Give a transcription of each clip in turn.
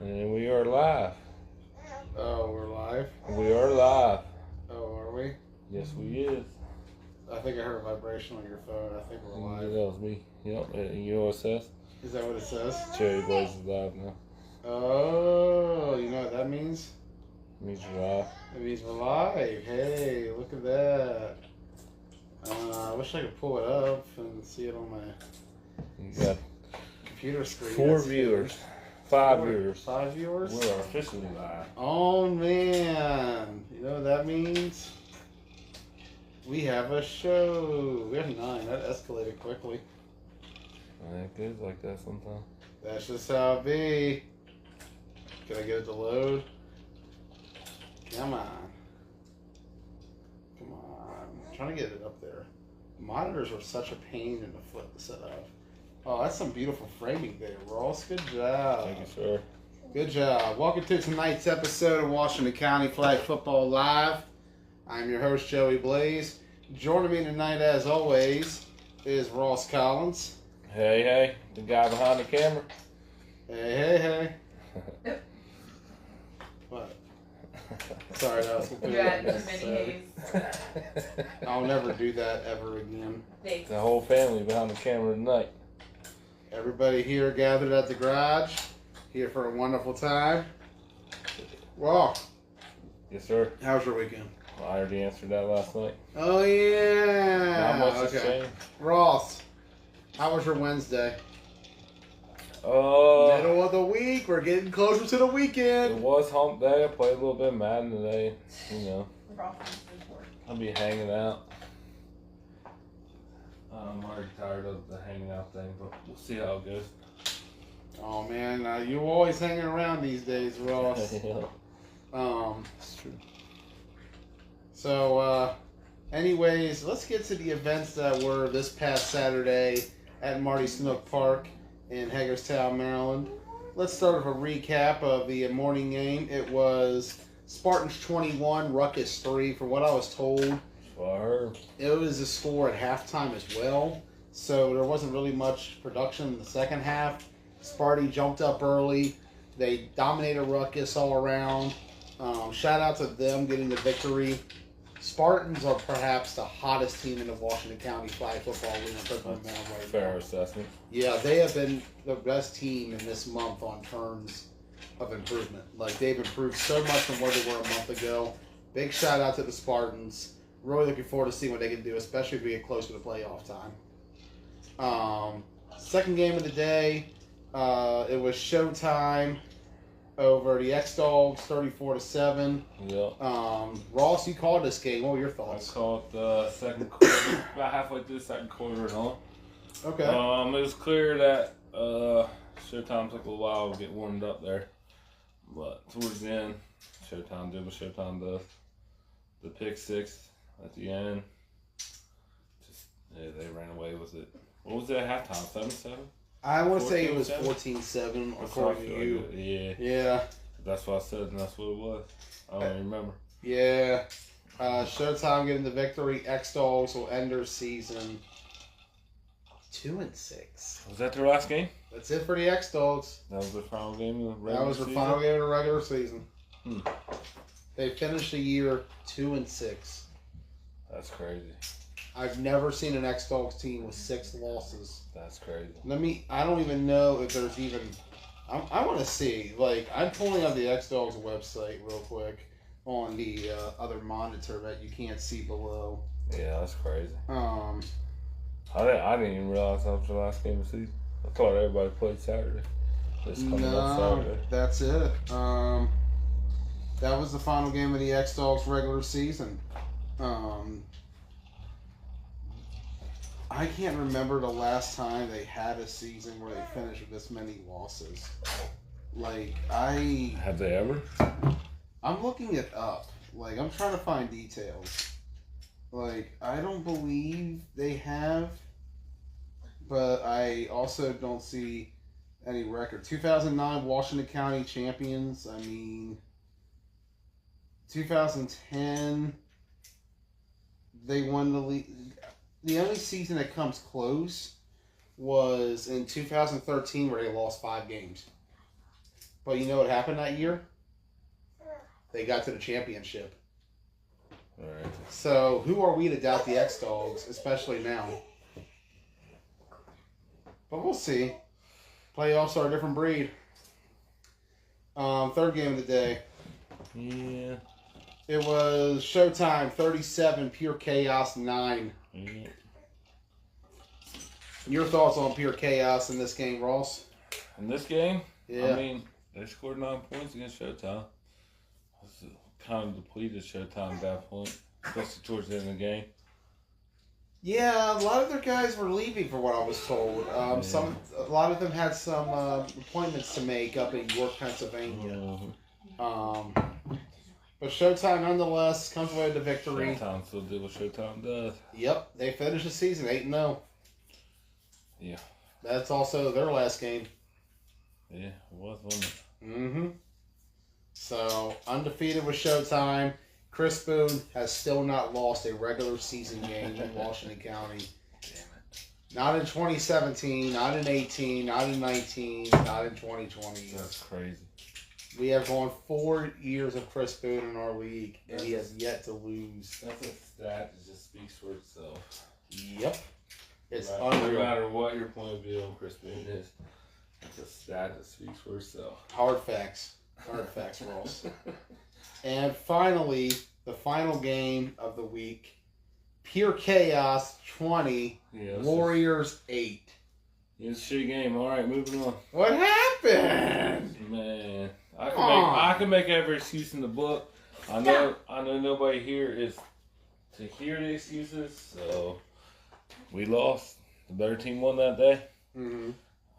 And we are live. Oh, we're live? We are live. Oh, are we? Yes, we is. I think I heard a vibration on your phone. I think we're Yeah, live. that was me. Yep. You know what it says? Is that what it says? Cherry Blaze is live now. Oh, you know what that means? It means you're live. It means we're live. Hey, look at that. I wish I could pull it up and see it on my You got computer screen. 4 That's viewers. good. 5 Four- viewers. 5 viewers? We are officially live. Oh, man. You know what that means? We have a show. We have 9. That escalated quickly. It goes like that sometimes. That's just how it be. Can I get it to load? Come on. Come on. I'm trying to get it up there. Monitors are such a pain in the foot to set up. Oh, that's some beautiful framing there, Ross. Good job. Thank you, sir. Good job. Welcome to tonight's episode of Washington County Flag Football Live. I'm your host, Joey Blaze. Joining me tonight, as always, is Ross Collins. Hey, the guy behind the camera. Hey. What? Sorry, that was completely You had too unnecessary. many haze. I'll never do that ever again. The whole family behind the camera tonight. Everybody here gathered at the garage, here for a wonderful time. Well, Yes, sir. how was your weekend? Well, I already answered that last night. Oh, yeah. Not much has changed. Ross, how was your Wednesday? Oh. Middle of the week. We're getting closer to the It weekend. was hump day. I played a little bit of Madden today. You know, Ross I'll be hanging out. I'm already tired of the hanging out thing, but we'll see how it goes. Oh, man. You're always hanging around these days, Ross. Yeah, Um, it's true. So, anyways, let's get to the events that were this past Saturday at Marty Snook Park in Hagerstown, Maryland. Let's start with a recap of the morning game. It was Spartans 21, Ruckus 3. For what I was told, That's what I heard. it was a score at halftime as well. So there wasn't really much production in the second half. Sparty jumped up early. They dominated Ruckus all around. Shout out to them getting the victory. Spartans are perhaps the hottest team in the Washington County Flag Football League. Fair assessment. Yeah, they have been the best team in this month on terms of improvement. Like, they've improved so much from where they were a month ago. Big shout out to the Spartans. Really looking forward to seeing what they can do, especially if we get close to the playoff time. Second game of the day, it was Showtime over the X-Dogs, 34-7. Yep. Ross, you called this game. What were your I thoughts? caught the second quarter, about halfway through the second quarter and on. Okay. It was clear that Showtime took a little while to get warmed up there. But towards the end, Showtime did what Showtime does. The pick six at the end. They ran away with it. What was it at halftime? 7-7? I want to say it was 14-7? 14-7, That's what I according feel to you. like it- Yeah. Yeah. That's what I said, and that's what it was. I don't even remember. Yeah. Showtime getting the victory. X-Dogs will end their season 2-6. Was that their last game? That's it for the X-Dogs. That was their final game of the regular That was their season? final game of the regular season. Hmm. They finished the year 2-6. That's crazy. I've never seen an X-Dogs team with 6 losses. That's crazy. I don't even know if there's even, I want to see, like, I'm pulling up the X-Dogs website real quick on the other monitor that you can't see below. Yeah, that's crazy. Um, I didn't even realize that was the last game of the season. I thought everybody played Saturday. This coming up no, Saturday. that's it. That was the final game of the X-Dogs regular season. I can't remember the last time they had a season where they finished with this many losses. Like, Have they ever? I'm looking it up. Like, I'm trying to find details. Like, I don't believe they have, but I also don't see any record. 2009 Washington County champions. I mean, 2010 they won the league. The only season that comes close was in 2013 where they lost 5 games. But you know what happened that year? They got to the championship. All right. So who are we to doubt the X-Dogs, especially now? But we'll see. Playoffs are a different breed. Third game of the day. Yeah. It was Showtime 37, Pure Chaos 9. Yeah. Your thoughts on Pure Chaos in this game, Ross? In this game, Yeah. I mean, they scored 9 points against Showtime. It's kind of depleted Showtime at that point, especially towards the end of the game. Yeah, a lot of their guys were leaving, for what I was told. A lot of them had some appointments to make up in York, Pennsylvania. But Showtime, nonetheless, comes away with the victory. Showtime still did what Showtime does. Yep, they finished the season 8-0. Yeah. That's also their last game. Yeah, it wasn't it? Mm-hmm. So, undefeated with Showtime. Chris Boone has still not lost a regular season game in Washington County. Damn it. Not in 2017, not in 18, not in 19, not in 2020. That's crazy. We have gone 4 years of Chris Boone in our league, and he has yet to lose. That's a stat that just speaks for itself. Yep. It's No unreal. matter what your point of view on Chris Boone is, it's a stat that speaks for itself. Hard facts. Hard facts, Ross. And finally, the final game of the week, Pure Chaos 20, Warriors 8. It's a shitty game. All right, moving on. What happened? Man, I can make every excuse in the book. I know nobody here is to hear the excuses, so we lost. The better team won that day. Mm-hmm.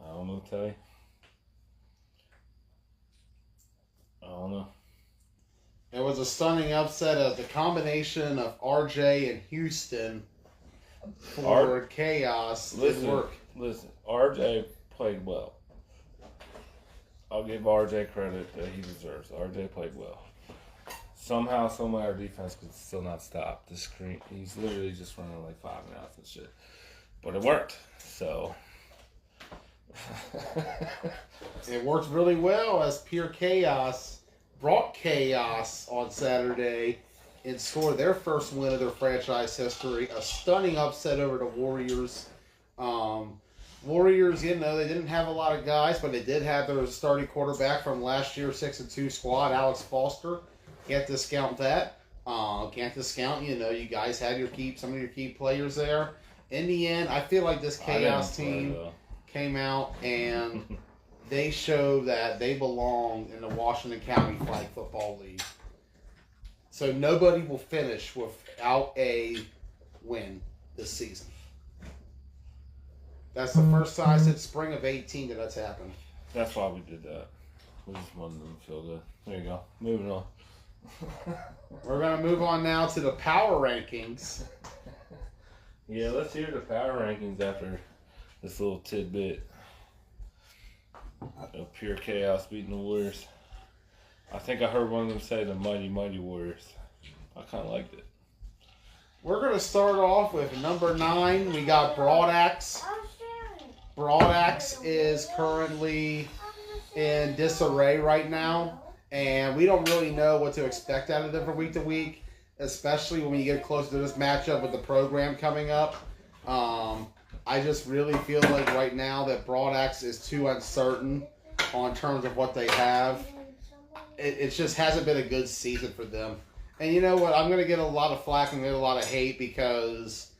I don't know what to tell you. I don't know. It was a stunning upset as the combination of RJ and Houston for Chaos didn't work. Listen, RJ played well. I'll give RJ credit that he deserves. RJ played well. Somehow, someway, our defense could still not stop the screen. He's literally just running like 5 and outs and shit. But it worked, so. It worked really well as Pure Chaos brought chaos on Saturday and scored their first win of their franchise history. A stunning upset over the Warriors. Warriors, they didn't have a lot of guys, but they did have their starting quarterback from last year's 6-2 squad, Alex Foster. Can't discount that. Can't discount, you guys had some of your key players there. In the end, I feel like this Chaos team came out and they showed that they belong in the Washington County Flag Football League. So nobody will finish without a win this season. That's the first time since spring of 18 that that's happened. That's why we did that. We just wanted them to feel good. There you go. Moving on. We're going to move on now to the power rankings. Yeah, let's hear the power rankings after this little tidbit of Pure Chaos beating the Warriors. I think I heard one of them say the Mighty Mighty Warriors. I kind of liked it. We're going to start off with number 9. We got Broadaxe. Broadaxe is currently in disarray right now, and we don't really know what to expect out of them from week to week, especially when we get closer to this matchup with the program coming up. I just really feel like right now that Broadaxe is too uncertain on terms of what they have. It just hasn't been a good season for them. And you know what? I'm going to get a lot of flack and get a lot of hate because,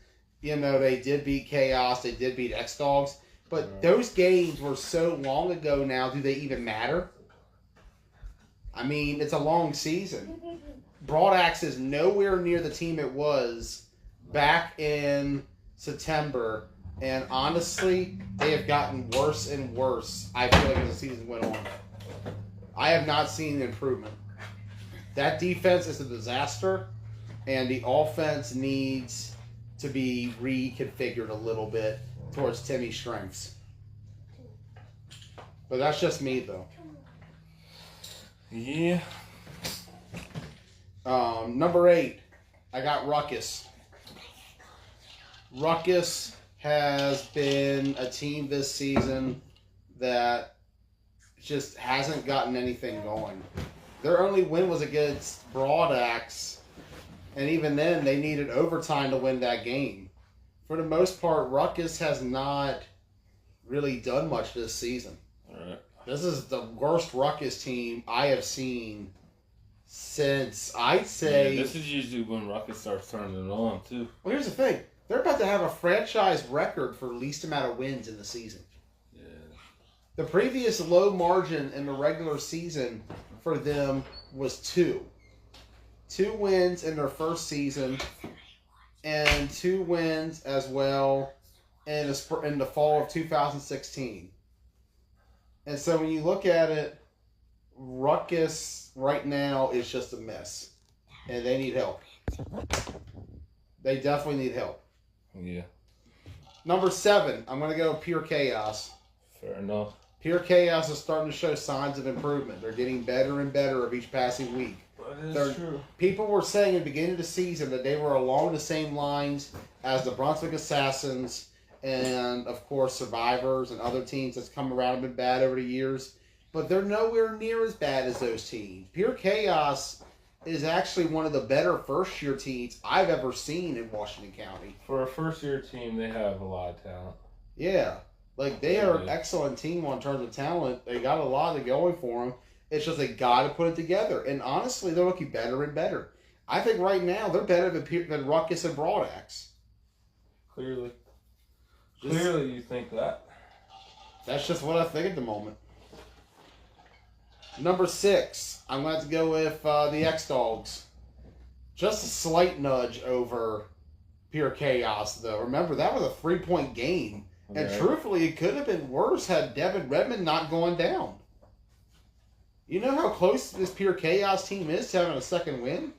they did beat Chaos. They did beat X-Dogs. But those games were so long ago now. Do they even matter? I mean, it's a long season. Broadaxe is nowhere near the team it was back in September. And honestly, they have gotten worse and worse, I feel like, as the season went on. I have not seen improvement. That defense is a disaster, and the offense needs to be reconfigured a little bit towards Timmy's strengths. But that's just me, though. Yeah. Number 8, I got Ruckus. Ruckus has been a team this season that just hasn't gotten anything going. Their only win was against Broad Axe, and even then they needed overtime to win that game. For the most part, Ruckus has not really done much this season. All right. This is the worst Ruckus team I have seen since, I'd say... Yeah, this is usually when Ruckus starts turning it on, too. Well, here's the thing. They're about to have a franchise record for least amount of wins in the season. Yeah. The previous low margin in the regular season for them was 2. 2 wins in their first season, and 2 wins as well in the fall of 2016. And so when you look at it, Ruckus right now is just a mess, and they need help. They definitely need help. Yeah. Number 7, I'm going to go Pure Chaos. Fair enough. Pure Chaos is starting to show signs of improvement. They're getting better and better of each passing week. That is true. People were saying at the beginning of the season that they were along the same lines as the Brunswick Assassins and, of course, Survivors and other teams that's come around and been bad over the years. But they're nowhere near as bad as those teams. Pure Chaos is actually one of the better first-year teams I've ever seen in Washington County. For a first-year team, they have a lot of talent. Yeah. Like, they are an excellent team on terms of talent. They got a lot of going for them. It's just they got to put it together. And honestly, they're looking better and better. I think right now they're better than Ruckus and Broad Axe. Clearly. Clearly you think that. That's just what I think at the moment. Number 6, I'm going to have to go with the X-Dogs. Just a slight nudge over Pure Chaos, though. Remember, that was a 3-point game. And truthfully, it could have been worse had Devin Redmond not gone down. You know how close this Pure Chaos team is to having a second win?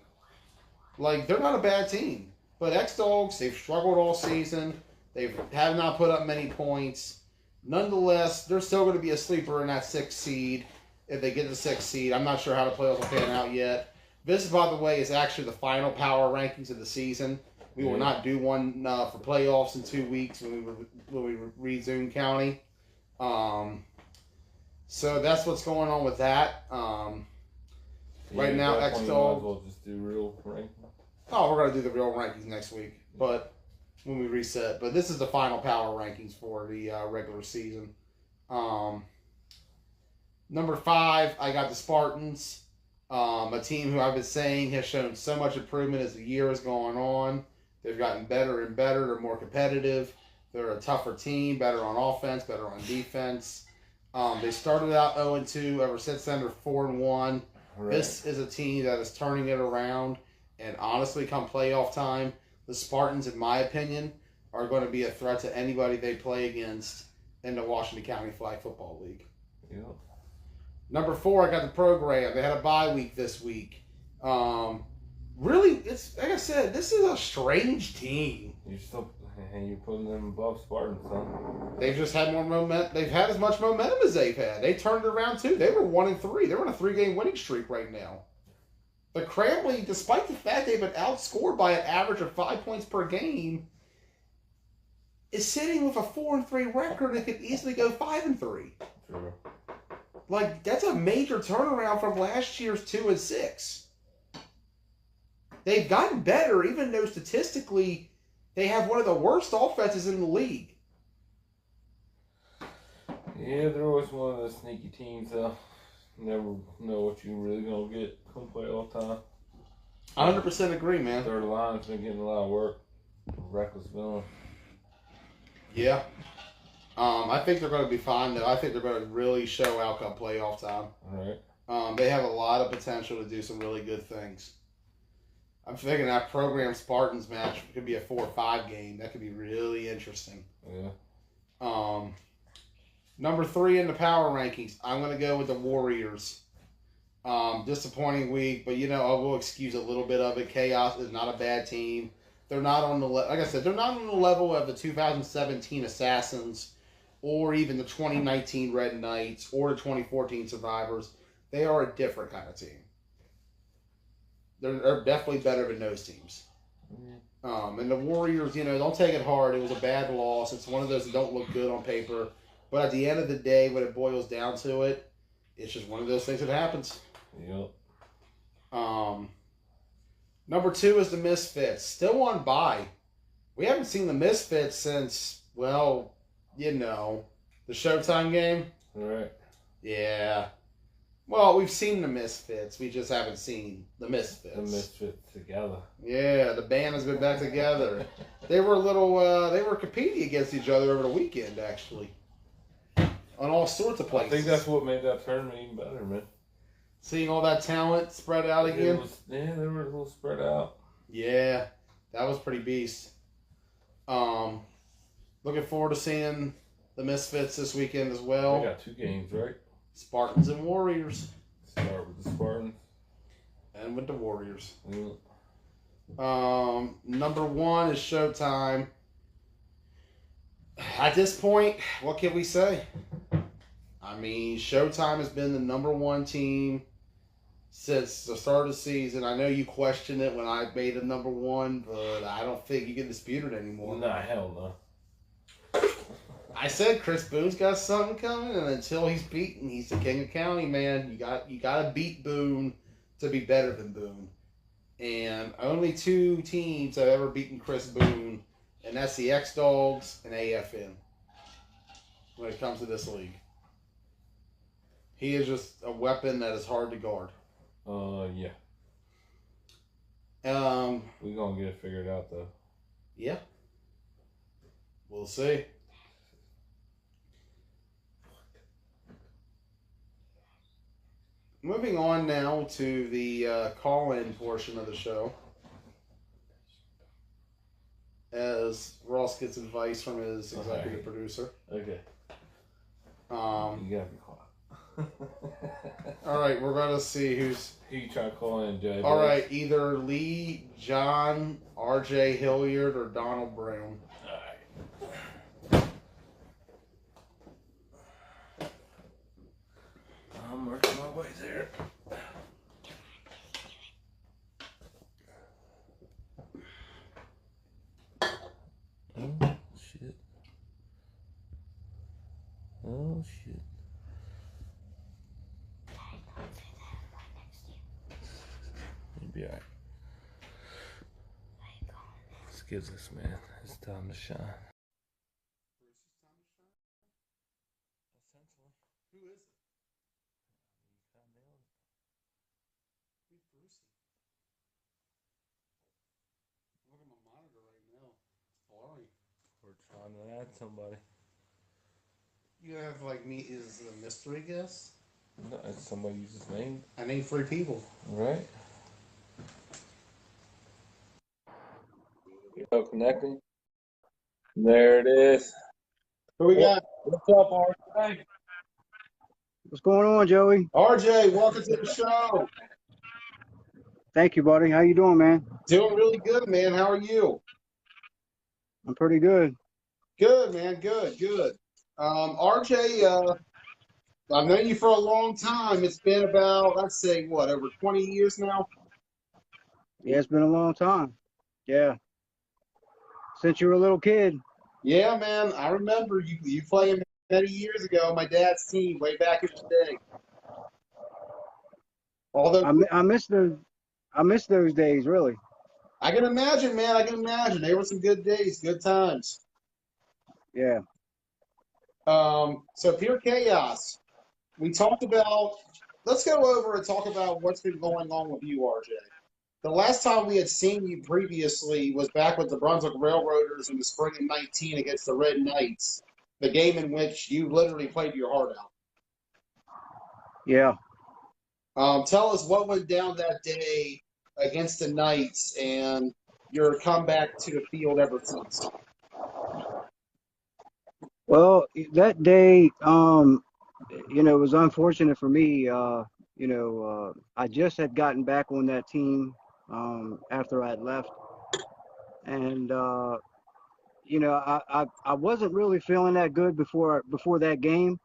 Like, they're not a bad team. But X-Dogs, they've struggled all season. They have not put up many points. Nonetheless, they're still going to be a sleeper in that 6th seed. If they get the 6th seed, I'm not sure how the playoffs will pan out yet. This, by the way, is actually the final power rankings of the season. We will not do one for playoffs in 2 weeks when we resume county. So that's what's going on with that. Right now, X-Dog. We'll just do real rankings. Oh, we're going to do the real rankings next week, but when we reset. But this is the final power rankings for the regular season. Number 5, I got the Spartans. A team who I've been saying has shown so much improvement as the year has gone on. They've gotten better and better. They're more competitive. They're a tougher team, better on offense, better on defense. They started out 0-2. Ever since then, they're 4-1. Right. This is a team that is turning it around. And honestly, come playoff time, the Spartans, in my opinion, are going to be a threat to anybody they play against in the Washington County Flag Football League. Yeah. Number 4, I got the Program. They had a bye week this week. Really, it's like I said, this is a strange team. You're putting them above Spartans, huh? They've just had more momentum. They've had as much momentum as they've had. They turned it around too. They were 1-3. They're on a 3-game winning streak right now. The Cramley, despite the fact they've been outscored by an average of 5 points per game, is sitting with a 4-3 record and could easily go 5-3. True. Like, that's a major turnaround from last year's 2-6. They've gotten better, even though statistically they have one of the worst offenses in the league. Yeah, they're always one of those sneaky teams, though. Never know what you're really going to get come playoff time. 100% agree, man. Third line's been getting a lot of work. Reckless villain. Yeah. I think they're going to be fine, though. I think they're going to really show out come playoff time. All right. They have a lot of potential to do some really good things. I'm thinking that Program Spartans match could be a 4-5 game. That could be really interesting. Yeah. Number 3 in the power rankings, I'm going to go with the Warriors. Disappointing week, but I will excuse a little bit of it. Chaos is not a bad team. They're not on the like I said, they're not on the level of the 2017 Assassins, or even the 2019 Red Knights, or the 2014 Survivors. They are a different kind of team. They're definitely better than those teams. Mm-hmm. And the Warriors, don't take it hard. It was a bad loss. It's one of those that don't look good on paper. But at the end of the day, when it boils down to it, It's just one of those things that happens. Yep. Number 2 is the Misfits. Still on bye. We haven't seen the Misfits since, well, the Showtime game. All right. Yeah. Well, we've seen the Misfits. We just haven't seen the Misfits. The Misfits together. Yeah, the band has been back together. They were they were competing against each other over the weekend, actually. On all sorts of I places. think that's what made that tournament even better, man. Seeing all that talent spread out again. They were a little spread out. Yeah, that was pretty beast. Looking forward to seeing the Misfits this weekend as well. We got 2 games, right? Spartans and Warriors. Start with the Spartans. And with the Warriors. Yeah. Number 1 is Showtime. At this point, what can we say? I mean, Showtime has been the number 1 team since the start of the season. I know you questioned it when I made it number 1, but I don't think you can dispute it anymore. Nah, hell no. I said Chris Boone's got something coming, and until he's beaten, he's the king of county, man. You got to beat Boone to be better than Boone. And only 2 teams have ever beaten Chris Boone, and that's the X-Dogs and AFN when it comes to this league. He is just a weapon that is hard to guard. Yeah. We're going to get it figured out, though. Yeah. We'll see. Moving on now to the call-in portion of the show. As Ross gets advice from his executive producer. Okay. You gotta be quiet. All right, we're going to see who's... Who you trying to call in, Jay? All right, either Lee, John, R.J. Hilliard, or Donald Brown. All right. I'm working my way there. Oh, shit. Oh, shit. You'll be alright. This gives this man his time to shine. Essentially. Who is it? Who's Brucey? Look at my monitor right now. It's blurry. We're trying to add somebody. You have like me is a mystery guess? No, it's somebody uses name. I named 3 people. Right. Go connecting. There it is. Who we got? What's up, RJ? What's going on, Joey? RJ, welcome to the show. Thank you, buddy. How you doing, man? Doing really good, man. How are you? I'm pretty good. Good, man. Good. RJ, I've known you for a long time. It's been about, let's say, what, over 20 years now? Yeah, it's been a long time. Yeah. Since you were a little kid. Yeah, man. I remember you playing many years ago, my dad's team, way back in the day. Although I miss those days, really. I can imagine, man. I can imagine. They were some good days, good times. Yeah. So Pure Chaos. We talked about. Let's go over and talk about what's been going on with you, RJ. The last time we had seen you previously was back with the Brunswick Railroaders in the spring of '19 against the Red Knights, the game in which you literally played your heart out. Yeah. Tell us what went down that day against the Knights and your comeback to the field ever since. Well, that day, it was unfortunate for me. I just had gotten back on that team after I had left, and I wasn't really feeling that good before that game,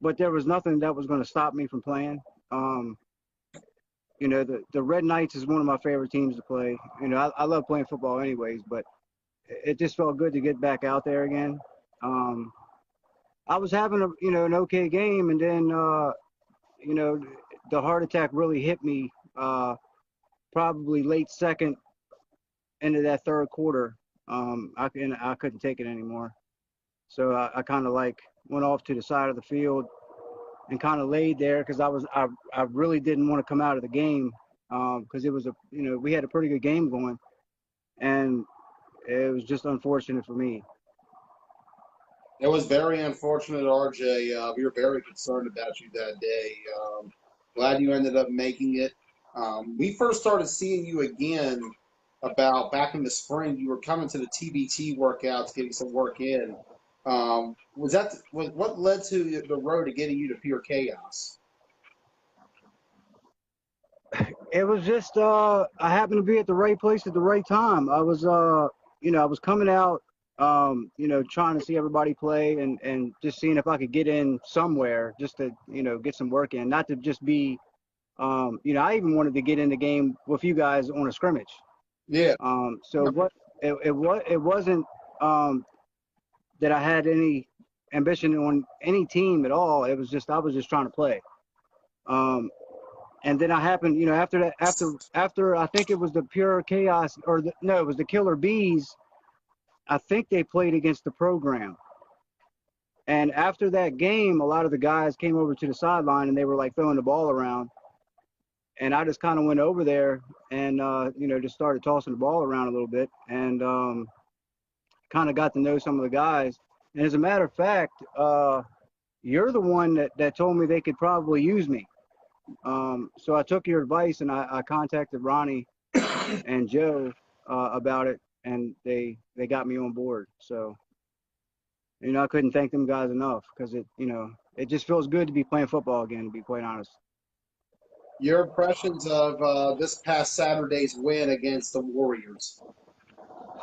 but there was nothing that was going to stop me from playing. The Red Knights is one of my favorite teams to play. I love playing football anyways, but it just felt good to get back out there again. I was having an okay game, and then you know, the heart attack really hit me probably late second into that third quarter. I couldn't take it anymore. So I kind of like went off to the side of the field and kind of laid there because I really didn't want to come out of the game because it was we had a pretty good game going, and it was just unfortunate for me. It was very unfortunate, RJ. We were very concerned about you that day. Glad you ended up making it. We first started seeing you again about back in the spring. You were coming to the TBT workouts, getting some work in. What led to the road to getting you to Pure Chaos? It was just I happened to be at the right place at the right time. I was I was coming out trying to see everybody play and just seeing if I could get in somewhere just to get some work in, not to just be I even wanted to get in the game with you guys on a scrimmage. Yeah. So what it wasn't that I had any ambition on any team at all. It was just I was just trying to play. And then I happened, after that, after I think it was the Pure Chaos it was the Killer Bees. I think they played against the program. And after that game, a lot of the guys came over to the sideline and they were like throwing the ball around. And I just kind of went over there and, just started tossing the ball around a little bit and kind of got to know some of the guys. And as a matter of fact, you're the one that told me they could probably use me. So I took your advice and I contacted Ronnie and Joe about it, and they got me on board. So, I couldn't thank them guys enough because it just feels good to be playing football again, to be quite honest. Your impressions of this past Saturday's win against the Warriors?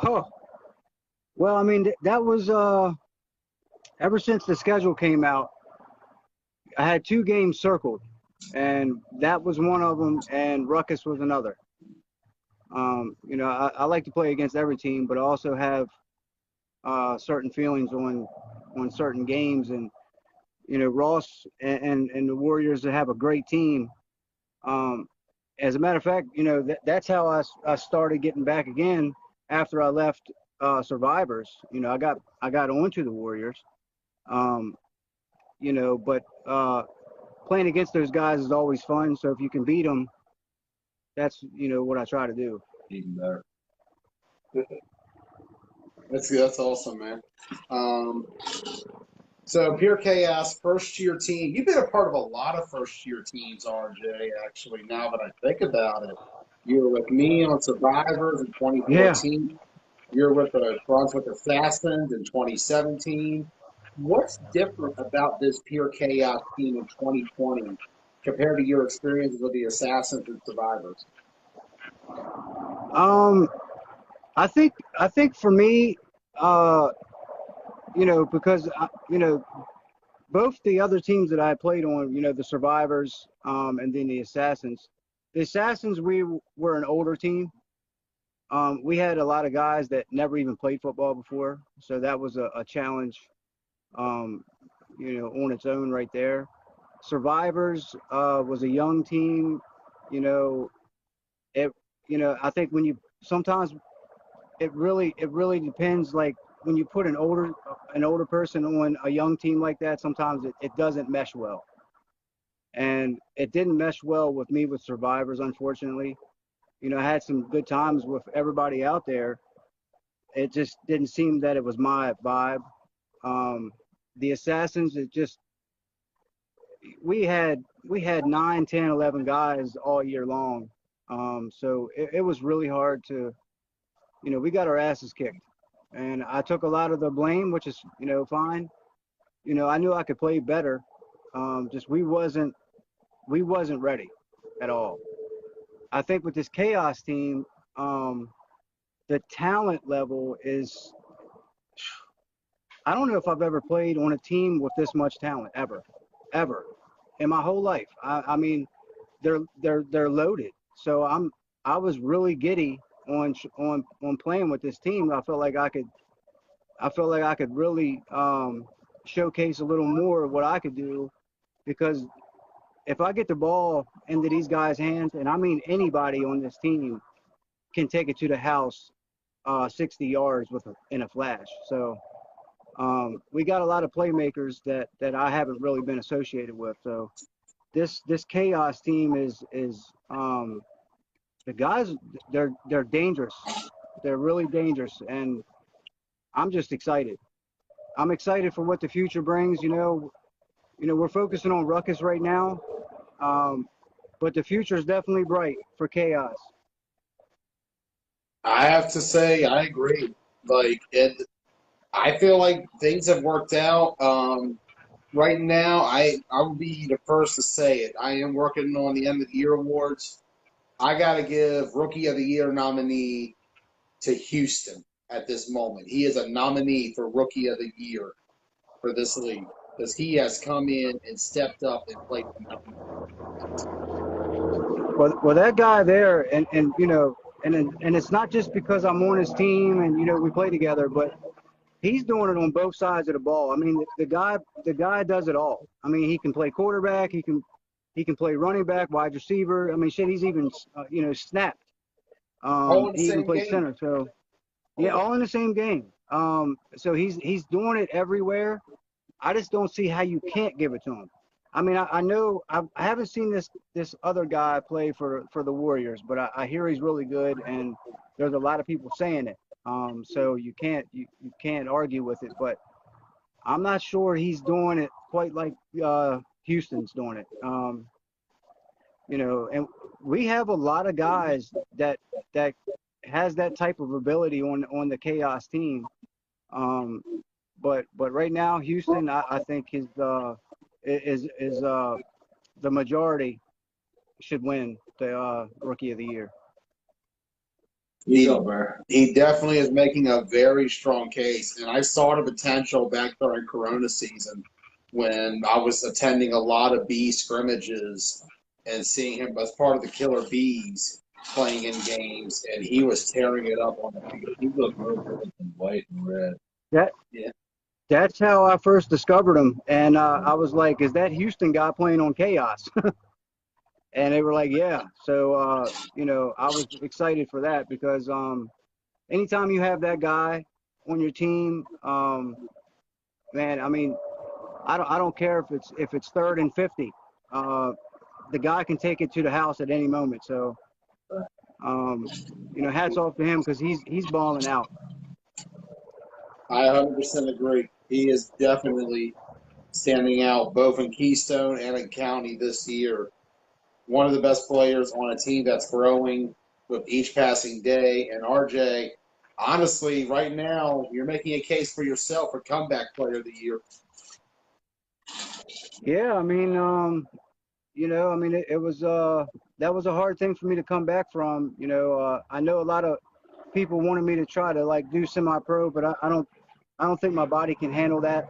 Oh, well, I mean, that was ever since the schedule came out, I had 2 games circled, and that was one of them, and Ruckus was another. I like to play against every team, but I also have certain feelings on certain games, and Ross and the Warriors have a great team. As a matter of fact, that's how I started getting back again after I left Survivors. I got onto the Warriors. But playing against those guys is always fun. So if you can beat them, that's what I try to do. Even better. That's awesome, man. So Pure Chaos, first-year team. You've been a part of a lot of first-year teams, RJ, actually, now that I think about it. You were with me on Survivors in 2014. Yeah. You were with the Brunswick Assassins in 2017. What's different about this Pure Chaos team in 2020 compared to your experiences with the Assassins and Survivors? I think for me, because both the other teams that I played on, the Survivors, and then the Assassins. The Assassins, we were an older team. We had a lot of guys that never even played football before, so that was a challenge, on its own right there. Survivors was a young team. I think sometimes it really depends. Like when you put an older person on a young team like that, sometimes it doesn't mesh well. And it didn't mesh well with me with Survivors, unfortunately. I had some good times with everybody out there. It just didn't seem that it was my vibe. The Assassins, we had 9, 10, 11 guys all year long. So it was really hard to, we got our asses kicked. And I took a lot of the blame, which is, fine. I knew I could play better. Just we wasn't ready at all. I think with this Chaos team, the talent level is, I don't know if I've ever played on a team with this much talent ever in my whole life. I mean, they're loaded. So I was really giddy on playing with this team. I felt like I could really showcase a little more of what I could do, because if I get the ball into these guys' hands, and I mean anybody on this team can take it to the house 60 yards in a flash. So we got a lot of playmakers that I haven't really been associated with. So this chaos team is the guys, they're dangerous. They're really dangerous, and I'm just excited. I'm excited for what the future brings. We're focusing on Ruckus right now, but the future is definitely bright for chaos. I have to say, I agree. I feel like things have worked out. Right now, I will be the first to say it. I am working on the end of the year awards. I got to give Rookie of the Year nominee to Houston at this moment. He is a nominee for Rookie of the Year for this league because he has come in and stepped up and played phenomenal. Well, that guy there, and it's not just because I'm on his team and we play together, but he's doing it on both sides of the ball. I mean, the guy does it all. I mean, he can play quarterback, he can play running back, wide receiver. I mean, shit, he's even snapped. All in the He even same plays game. center. So yeah, all in the same game. So he's doing it everywhere. I just don't see how you can't give it to him. I mean, I know I haven't seen this other guy play for the Warriors, but I hear he's really good, and there's a lot of people saying it. So you can't argue with it, but I'm not sure he's doing it quite like Houston's doing it. And we have a lot of guys that has that type of ability on the chaos team. But right now, Houston, I think is the majority should win the Rookie of the Year. He definitely is making a very strong case, and I saw the potential back during Corona season when I was attending a lot of B scrimmages and seeing him as part of the Killer Bees playing in games, and he was tearing it up on the field. He looked real good in white and red. That's how I first discovered him, and I was like, "Is that Houston guy playing on Chaos?" And they were like, "Yeah." So I was excited for that because anytime you have that guy on your team, man, I mean, I don't care if it's 3rd and 50. The guy can take it to the house at any moment. So hats off to him because he's balling out. I 100% agree. He is definitely standing out both in Keystone and in County this year. One of the best players on a team that's growing with each passing day. And RJ, honestly, right now, you're making a case for yourself for comeback player of the year. Yeah, I mean, it was that was a hard thing for me to come back from. I know a lot of people wanted me to try to like do semi-pro, but I don't think my body can handle that.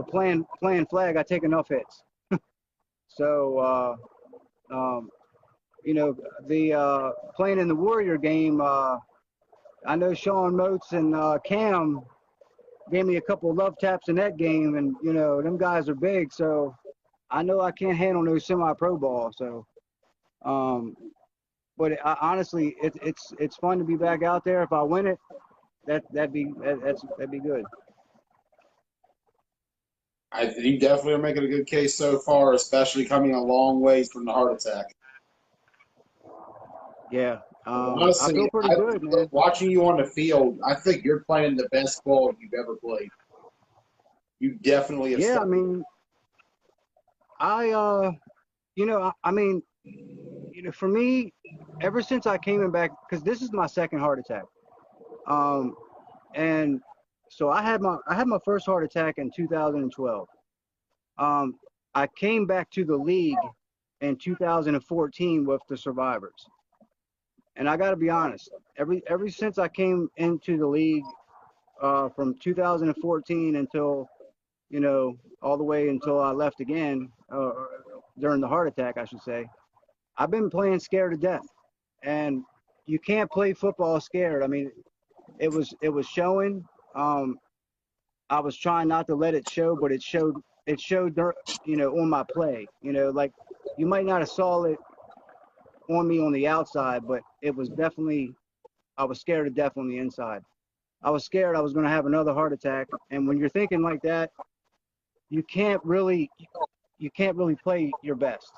Playing flag, I take enough hits. So the playing in the Warrior game, I know Sean Moats and Cam gave me a couple of love taps in that game, and them guys are big, so I know I can't handle no semi-pro ball. So, but honestly, it's fun to be back out there. If I win it, that'd be good. You definitely are making a good case so far, especially coming a long ways from the heart attack. Yeah. Honestly, I feel pretty good, man. Watching you on the field, I think you're playing the best ball you've ever played. You definitely have. Yeah, I mean, for me, ever since I came back, because this is my second heart attack, and so I had my first heart attack in 2012. I came back to the league in 2014 with the Survivors, and I got to be honest, ever since I came into the league, from 2014 until all the way until I left again, during the heart attack, I should say, I've been playing scared to death, and you can't play football scared. I mean, it was showing. I was trying not to let it show, but it showed it showed, on my play. Like you might not have saw it on me on the outside, but it was definitely, I was scared to death on the inside. I was scared I was going to have another heart attack. And when you're thinking like that, you can't really play your best.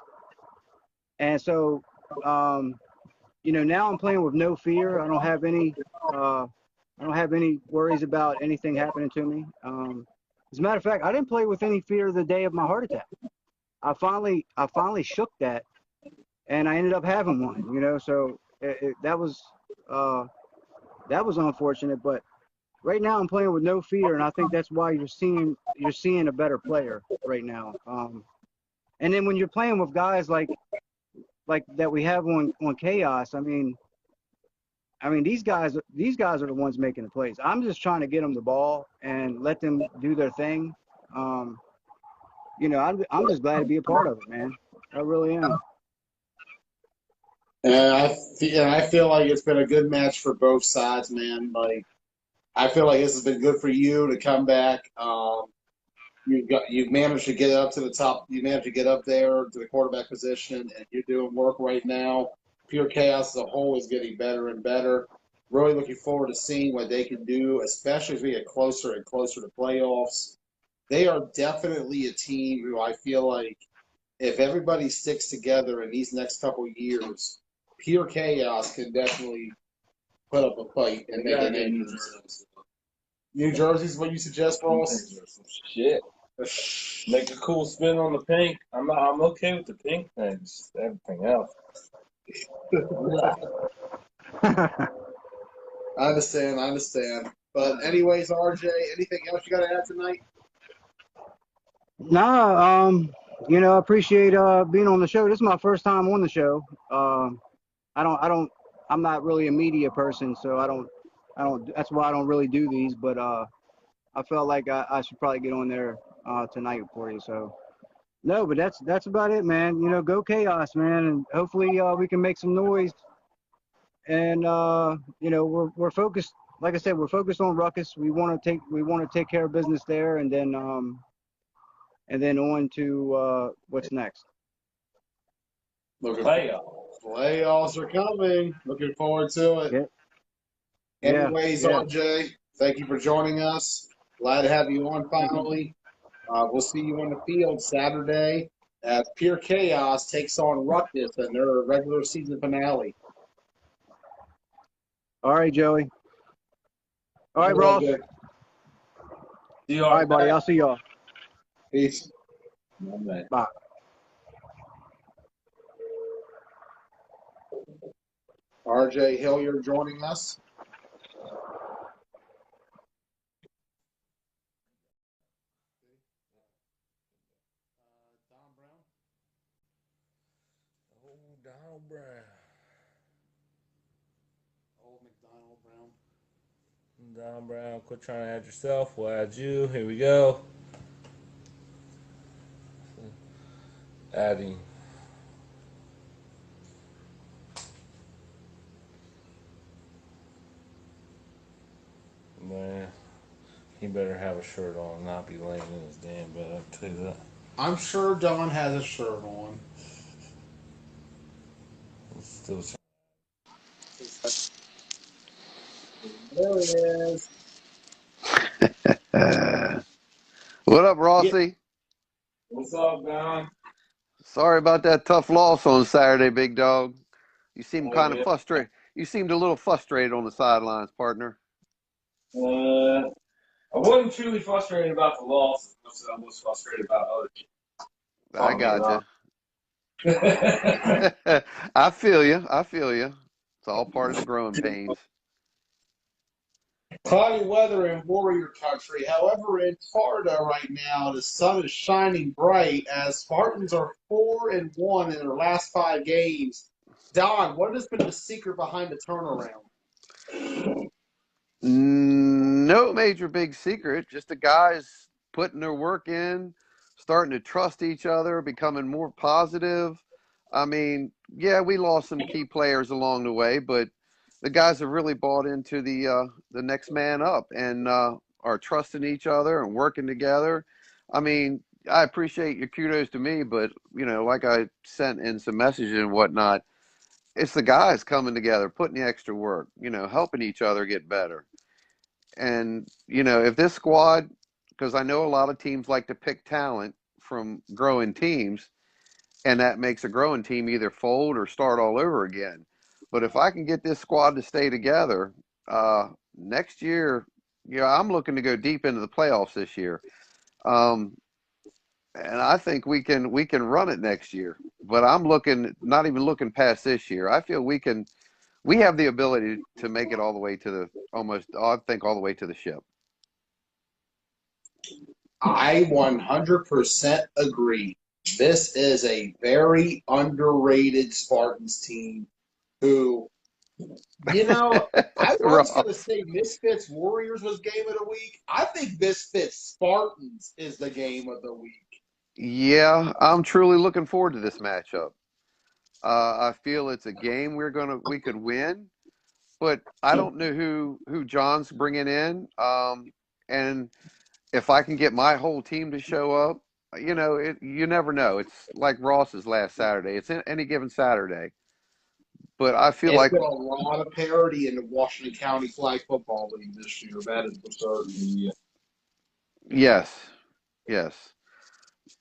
And so, now I'm playing with no fear. I don't have any worries about anything happening to me. As a matter of fact, I didn't play with any fear the day of my heart attack. I finally shook that, and I ended up having one. So that was unfortunate. But right now, I'm playing with no fear, and I think that's why you're seeing a better player right now. And then when you're playing with guys like that we have on Chaos, I mean these guys are the ones making the plays. I'm just trying to get them the ball and let them do their thing. I'm just glad to be a part of it, man. I really am. And I feel like it's been a good match for both sides, man. Like, I feel like this has been good for you to come back. You've managed to get up to the top. You managed to get up there to the quarterback position, and you're doing work right now. Pure Chaos as a whole is getting better and better. Really looking forward to seeing what they can do, especially as we get closer and closer to playoffs. They are definitely a team who I feel like if everybody sticks together in these next couple of years, Pure Chaos can definitely put up a fight and make a name for themselves. New Jersey's what you suggest, Ross? Shit. Make a cool spin on the pink. I'm okay with the pink thing. Just everything else. I understand. But anyways, RJ, anything else you got to add tonight? Nah, I appreciate being on the show. This is my first time on the show. I'm not really a media person, so I don't. That's why I don't really do these. But I felt like I should probably get on there tonight for you. So no, but that's about it, man. Go Chaos, man, and hopefully we can make some noise. And we're focused. Like I said, we're focused on Ruckus. We want to take care of business there, and then on to what's next. Playoffs are coming. Looking forward to it. Yeah. Anyways, RJ, thank you for joining us. Glad to have you on finally. We'll see you on the field Saturday as Pure Chaos takes on Ruckus in their regular season finale. All right, Joey. All right, Ross. All right, buddy. I'll see y'all. Peace. Bye. RJ Hilliard joining us. Donald Brown. Old McDonald Brown. Donald Brown, quit trying to add yourself. We'll add you. Here we go. Adding. Man, he better have a shirt on and not be laying in his damn bed. I'll tell you that. I'm sure Don has a shirt on. Still. There he is. What up, Rossi? What's up, Don? Sorry about that tough loss on Saturday, big dog. You seem kind of frustrated. You seemed a little frustrated on the sidelines, partner. I wasn't truly frustrated about the loss. I was frustrated about other people. I got you. I feel you. It's all part of the growing pains. Cloudy weather in Warrior Country. However, in Florida right now, the sun is shining bright as Spartans are 4-1 in their last 5 games. Don, what has been the secret behind the turnaround? No major big secret. Just the guys putting their work in, starting to trust each other, becoming more positive. I mean, yeah, we lost some key players along the way, but the guys have really bought into the next man up and are trusting each other and working together. I mean, I appreciate your kudos to me, but like I sent in some messages and whatnot, it's the guys coming together, putting the extra work, helping each other get better. And if this squad, because I know a lot of teams like to pick talent from growing teams, and that makes a growing team either fold or start all over again. But if I can get this squad to stay together, next year, I'm looking to go deep into the playoffs this year. Um, and I think we can run it next year. But I'm not even looking past this year. I feel we have the ability to make it all the way to I think all the way to the ship. I 100% agree. This is a very underrated Spartans team who, I was going to say Misfits Warriors was game of the week. I think Misfits Spartans is the game of the week. Yeah, I'm truly looking forward to this matchup. I feel it's a game we could win, but I don't know who John's bringing in. And if I can get my whole team to show up, you never know. It's like Ross's last Saturday. It's any given Saturday. But I feel It's like been a lot of parity in the Washington County Flag Football League this year. That is for certain. yes, yes.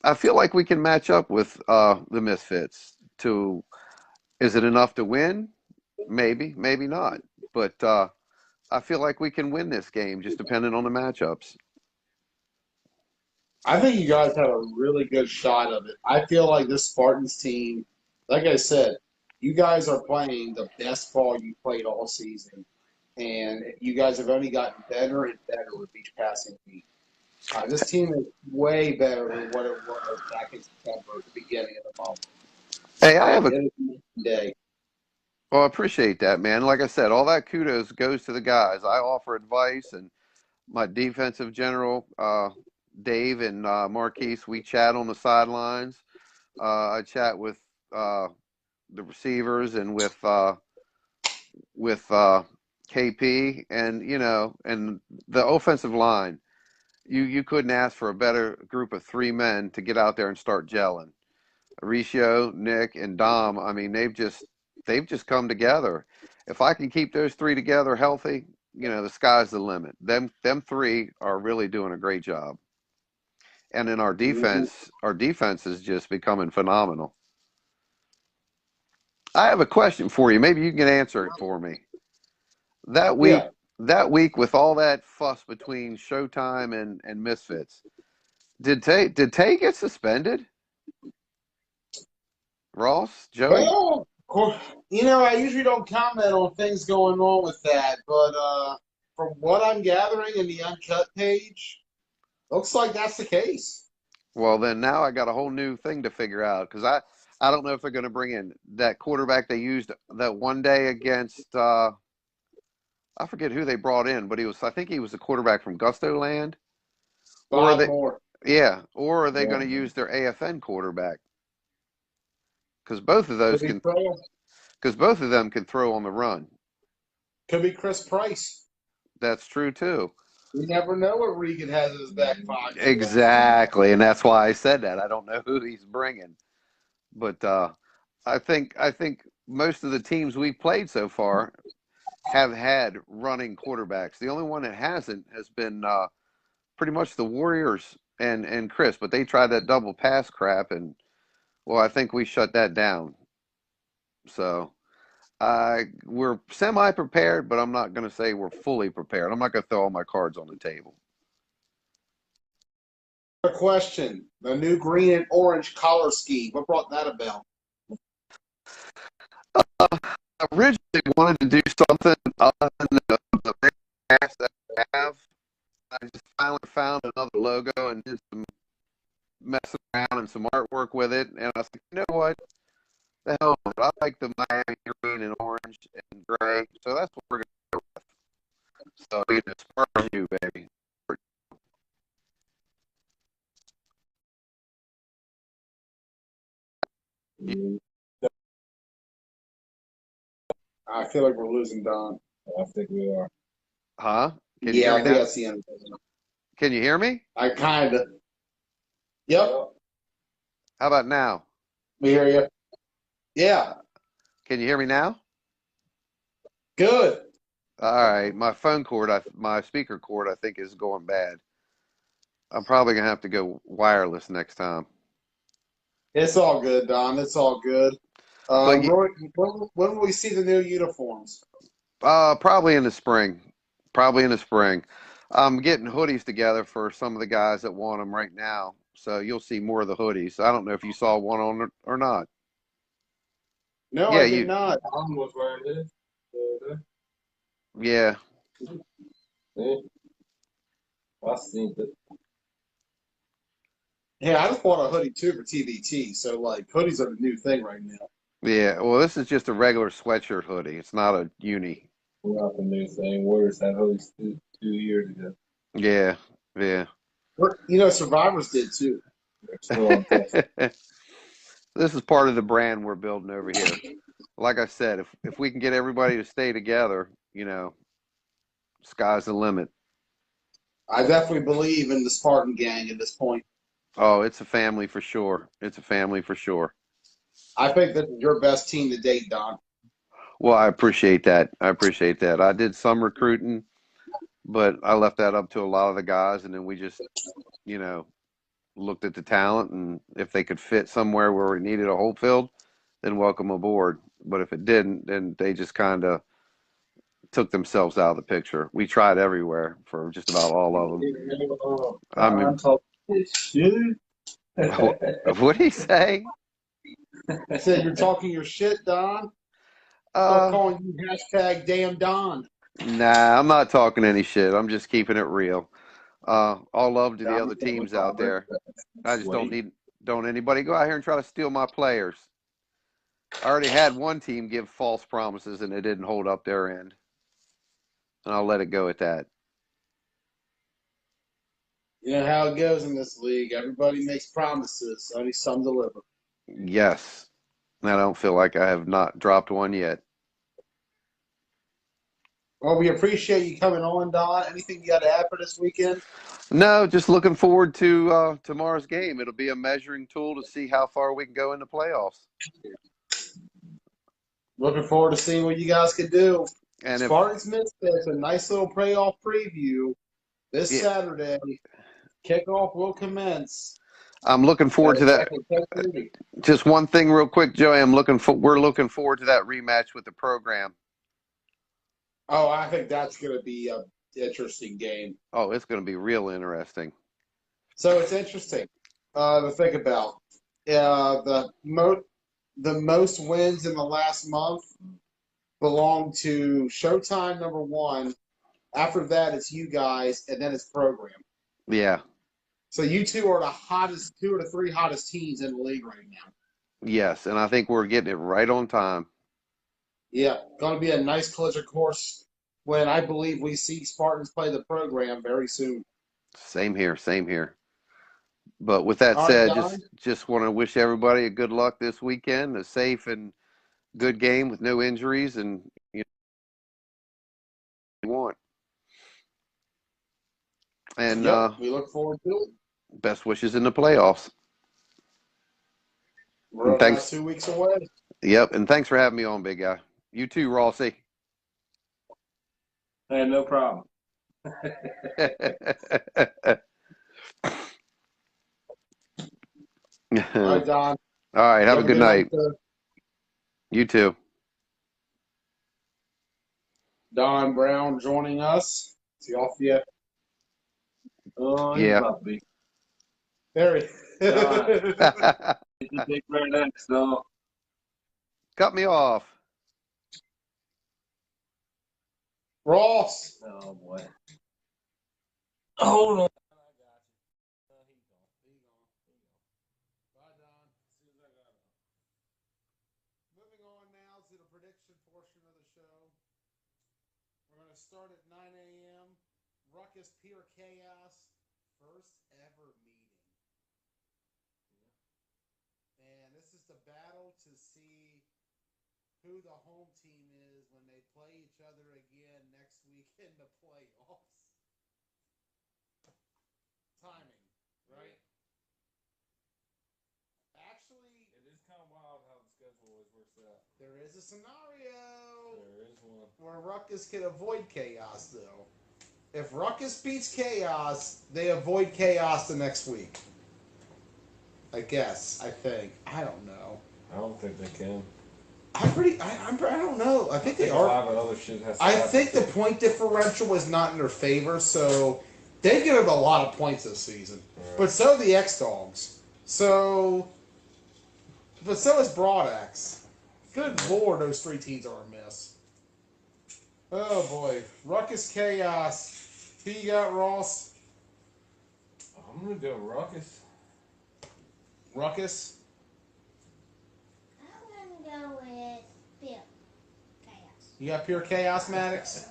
I feel like we can match up with the Misfits. Is it enough to win? Maybe, maybe not. But I feel like we can win this game, just depending on the matchups. I think you guys have a really good shot of it. I feel like this Spartans team, like I said, you guys are playing the best ball you played all season. And you guys have only gotten better and better with each passing week. This team is way better than what it was back in September at the beginning of the month. Hey, I have a It is a day. well, I appreciate that, man. Like I said, all that kudos goes to the guys. I offer advice, and my defensive general, Dave and Marquise, we chat on the sidelines. I chat with the receivers and with KP, and the offensive line. You couldn't ask for a better group of three men to get out there and start gelling. Aricio, Nick, and Dom. I mean, they've just come together. If I can keep those three together healthy, the sky's the limit. Them three are really doing a great job. And then our defense is just becoming phenomenal. I have a question for you. Maybe you can answer it for me. That week, Yeah. that week with all that fuss between Showtime and Misfits, did Tay get suspended? Ross, Joey? Well, I usually don't comment on things going on with that, but from what I'm gathering in the Uncut page, looks like that's the case. Well, then now I got a whole new thing to figure out because I don't know if they're going to bring in that quarterback they used that one day against I forget who they brought in, but I think he was a quarterback from Gusto Land, or Bob they Moore. or are they Yeah. going to use their AFN quarterback? Because both of those Could be can Trail. because both of them can throw on the run. Could be Chris Price. That's true too. You never know what Regan has in his back pocket. Exactly, and that's why I said that. I don't know who he's bringing, but I think most of the teams we've played so far have had running quarterbacks. The only one that hasn't has been pretty much the Warriors and Chris, but they tried that double pass crap, and well, I think we shut that down. So we're semi prepared, but I'm not going to say we're fully prepared. I'm not going to throw all my cards on the table. A question: the new green and orange color scheme. What brought that about? I originally wanted to do something other than the big ass that I have. I just finally found another logo and did some messing around and some artwork with it, and I was like, you know what? The hell, with it. I like the Miami green and orange and gray, so that's what we're going to go with. So, Spartans you, baby. I feel like we're losing Don. I think we are. Huh? Can you Yeah, hear I me think now? that's the end. Can you hear me? I kind of. Yep, How about now? we hear you. Yeah, Can you hear me now? good. All right, my phone cord, my speaker cord, I think is going bad. I'm probably gonna have to go wireless next time. It's all good, Don. It's all good. But Roy, when will we see the new uniforms? probably in the spring. Probably in the spring. I'm getting hoodies together for some of the guys that want them right now. So you'll see more of the hoodies. I don't know if you saw one on or not. No, Yeah, I did you. not. Tom was wearing his. Yeah, Yeah, I seen it. Yeah, I just bought a hoodie too for TBT. So like hoodies are the new thing right now. yeah. Well, this is just a regular sweatshirt hoodie. It's not a uni. Not the new thing. Warriors had hoodies 2 years ago. Yeah, yeah. Survivors did too. They're still on test. This is part of the brand we're building over here. Like I said, if we can get everybody to stay together, sky's the limit. I definitely believe in the Spartan gang at this point. Oh, it's a family for sure. It's a family for sure. I think this is your best team to date, Don. Well, I appreciate that. I appreciate that. I did some recruiting, but I left that up to a lot of the guys, and then we just, you know, looked at the talent, and if they could fit somewhere where we needed a whole field, then welcome aboard. But if it didn't, then they just kind of took themselves out of the picture. We tried everywhere for just about all of them. I I'm mean, talking shit. what did he say? I said you're talking your shit, Don. Start Uh, calling you hashtag damn Don. nah, I'm not talking any shit. I'm just keeping it real. All love to the Don other was teams out Robert. there. I just Sweet. don't anybody go out here and try to steal my players. I already had one team give false promises and it didn't hold up their end. And I'll let it go at that. You know how it goes in this league. Everybody makes promises, only some deliver. Yes. And I don't feel like I have not dropped one yet. Well, we appreciate you coming on, Don. Anything you got to add for this weekend? No, just looking forward to tomorrow's game. It'll be a measuring tool to see how far we can go in the playoffs. Looking forward to seeing what you guys can do. And if Spartans Misfits, a nice little playoff preview this yeah, Saturday. Kickoff will commence. I'm looking forward to that. City. Just one thing real quick, Joey. We're looking forward to that rematch with the program. Oh, I think that's going to be a interesting game. Oh, it's going to be real interesting. So it's interesting to think about. The most wins in the last month belong to Showtime number one. After that, it's you guys, and then it's program. Yeah. So you two are the hottest, two of the three hottest teams in the league right now. Yes, and I think we're getting it right on time. Yeah, going to be a nice collision course when I believe we see Spartans play the program very soon. Same here, same here. But with that All right, said, Don. just want to wish everybody a good luck this weekend, a safe and good game with no injuries, and you want. And Yep, we look forward to it. best wishes in the playoffs. We're And about thanks. 2 weeks away. Yep, and thanks for having me on, big guy. You too, Rossi. Hey, no problem. All right, Don. All right, have a good night. Sir. You too. Don Brown joining us. Is he off yet? Oh, Yeah. he's about to be. There he He's a big red X, though. Cut me off. Ross. Oh, boy. Hold on. Bye, Don. Moving on now to the prediction portion of the show. We're going to start at 9 a.m. Ruckus Pure Chaos. First ever meeting. And this is the battle to see who the home team is when they play each other again next week in the playoffs. Timing, right? kind of wild how the schedule always works out. There is a scenario There is one. where Ruckus can avoid chaos, though. If Ruckus beats chaos, they avoid chaos the next week. I guess. I think. I don't know. I don't think they can. I don't know. I think they A are. lot of other shit has to I happen. think the point differential is not in their favor, so they give them a lot of points this season. Right. But so the X Dogs. But so is Broadax. Good lord, those three teams are a mess. Oh boy, Ruckus Chaos. Who you got, Ross? I'm gonna go Ruckus. Ruckus. I'm gonna go with Bill. Chaos. You got pure chaos, Maddox.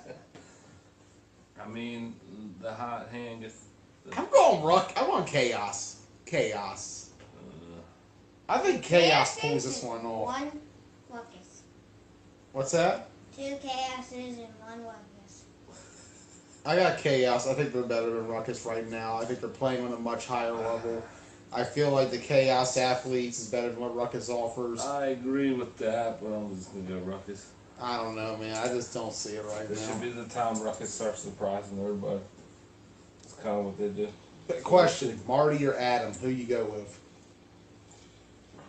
I mean, the hot hand gets. I'm going I'm going chaos. Chaos. I think chaos pulls this one off. One Ruckus. What's that? 2 Chaoses and 1 Ruckus. I got chaos. I think they're better than Ruckus right now. I think they're playing on a much higher level. I feel like the chaos athletes is better than what Ruckus offers. I agree with that, but I'm just gonna go Ruckus. I don't know, man. I just don't see it right This should now. be the time Ruckus starts surprising everybody. It's kind of what they do. Question: Marty or Adam? Who you go with?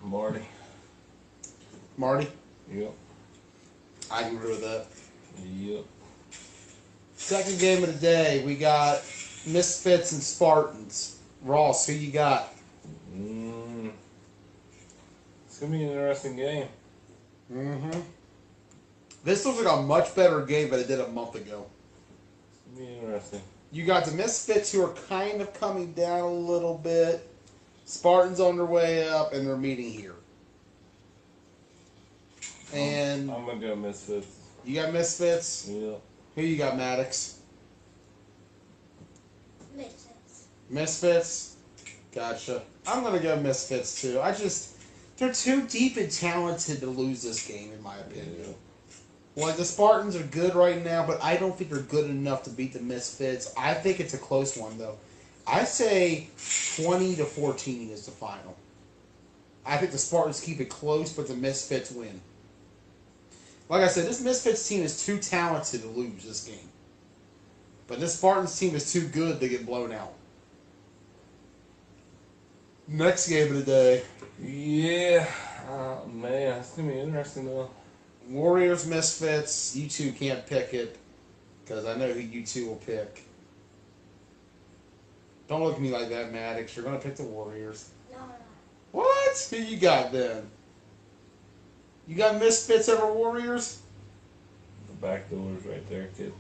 Marty. Marty. Yep. I can agree with that. Yep. Second game of the day, we got Misfits and Spartans. Ross, who you got? It's gonna be an interesting game. Mm-hmm. This looks like a much better game than it did a month ago. It's gonna be interesting. You got the Misfits who are kind of coming down a little bit. Spartans on their way up, and they're meeting here. And I'm gonna go Misfits. you got Misfits. Yep. Who you got, Maddox? Misfits. Misfits. Gotcha. I'm gonna go Misfits too. They're too deep and talented to lose this game, in my opinion. Well, the Spartans are good right now, but I don't think they're good enough to beat the Misfits. I think it's a close one, though. I say 20-14 is the final. I think the Spartans keep it close, but the Misfits win. Like I said, this Misfits team is too talented to lose this game. But this Spartans team is too good to get blown out. Next game of the day. Yeah. Man, it's gonna be interesting though. Warriors, Misfits. You two can't pick it, because I know who you two will pick. Don't look at me like that, Maddox. You're going to pick the Warriors. No. What? Who you got then? You got Misfits over Warriors? The back door is right there, kid.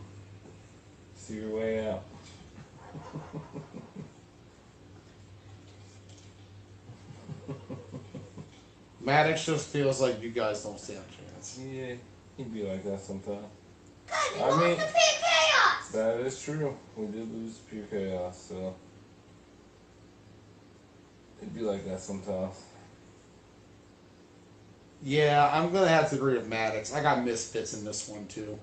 See your way out. Maddox just feels like you guys don't stand a chance. Yeah, he'd be like that sometimes. Good, you I lost mean- the Pink Chaos! That is true. We did lose Pure Chaos, so it'd be like that sometimes. Yeah, I'm going to have to agree with Maddox. I got Misfits in this one, too.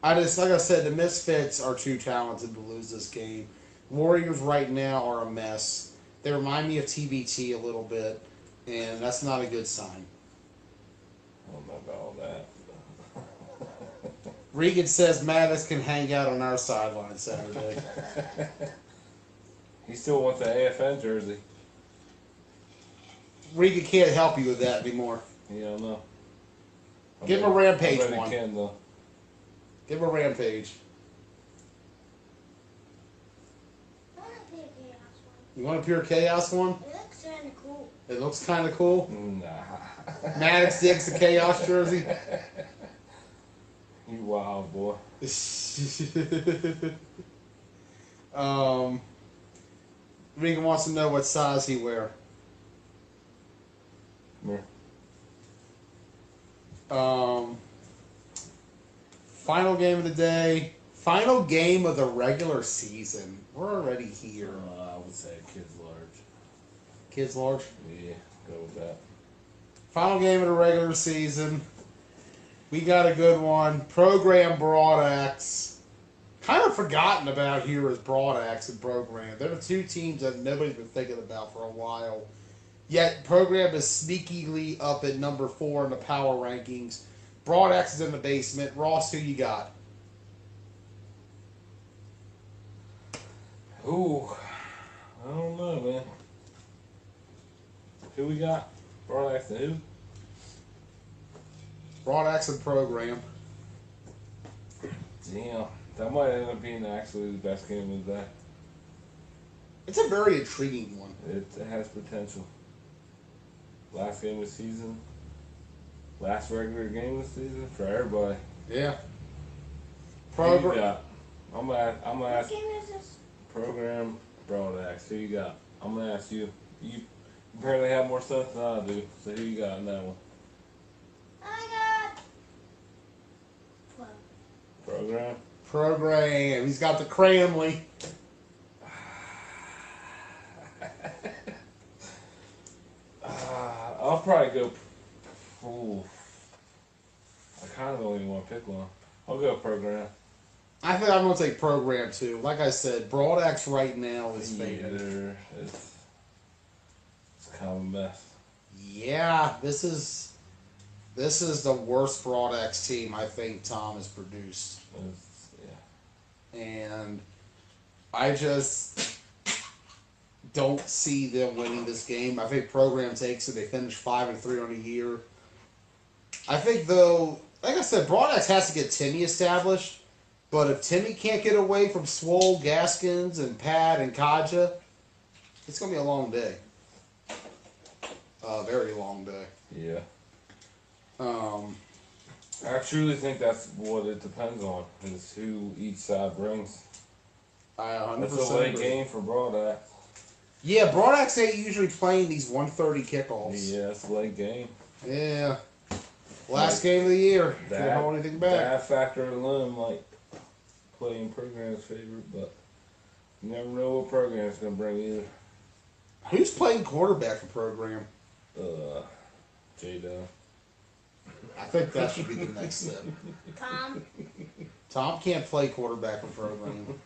Like I said, the Misfits are too talented to lose this game. Warriors right now are a mess. They remind me of TBT a little bit, and that's not a good sign. I don't know about all that. Regan says Maddox can hang out on our sideline Saturday. He still wants the AFN jersey. Regan can't help you with that anymore. Yeah, I know. Give him a Rampage I bet one. he can, though. Give him a Rampage. I want a Pink Chaos one. You want a Pure Chaos one? It looks kind of cool. It looks kind of cool. Nah. Maddox digs the Chaos jersey. You wild boy. Regan wants to know what size he wear. Come here. Final game of the day. Final game of the regular season. We're already here. I would say kids large. Kids large. Yeah, go with that. Final game of the regular season. We got a good one. Program Broadax. Kind of forgotten about here is Broadax and Program. They're the two teams that nobody's been thinking about for a while. Yet program is sneakily up at number 4 in the power rankings. Broadax is in the basement. Ross, who you got? Ooh, I don't know, man. Who we got? Broadax and who? Broadax and program. Damn, that might end up being actually the best game of the day. It's a very intriguing one. It has potential. Last game of the season. Last regular game of the season for everybody. Yeah. Who you Program. got? I'm gonna What ask game is this? program Broadax. Who you got? I'm gonna ask you. You apparently have more sense than I do. So who you got in that one? I got 12. Program. Program. He's got the Cramley. I'll probably go. Ooh, I kind of only want to pick one. I'll go program. I think I'm going to take program too. Like I said, Broadax right now is faded. It's kind of a mess. Yeah, this is the worst Broadax team I think Tom has produced. Yeah. And I just don't see them winning this game. I think program takes it. They finish 5-3 on the year. I think though, like I said, Broadax has to get Timmy established. But if Timmy can't get away from Swole, Gaskins, and Pat and Kaja, it's gonna be a long day. A very long day. Yeah. Um, I truly think that's what it depends on, is who each side brings. I 100% It's a late agree. game for Broadax. Yeah, Broadax ain't usually playing these 1:30 kickoffs. Yeah, it's a late game. Yeah. Last game of the year. Can't That, hold anything back. that factor alone might play in program's favor, but you never know what program's going to bring either. Who's playing quarterback for program? J-Dub. I think that should be the next step. Tom. Tom can't play quarterback for program.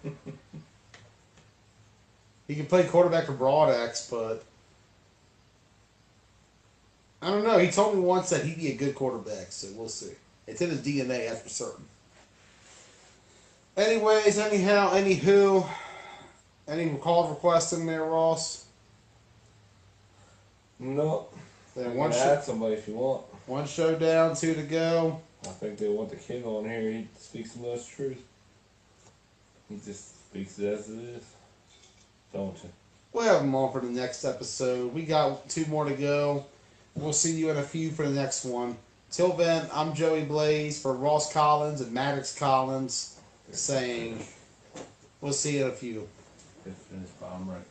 He can play quarterback for Broadax, but I don't know. He told me once that he'd be a good quarterback, so we'll see. It's in his DNA, that's for certain. Anyways, anyhow, anywho, any call requests in there, Ross? No. Then You one can add somebody if you want. one show down, 2 to go. I think they want the kid on here. He speaks the most truth. He just speaks it as it is. Don't you? We'll have him on for the next episode. We got 2 more to go. We'll see you in a few for the next one. Till then, I'm Joey Blaze for Ross Collins and Maddox Collins saying we'll see you in a few. Good finish, but I'm right.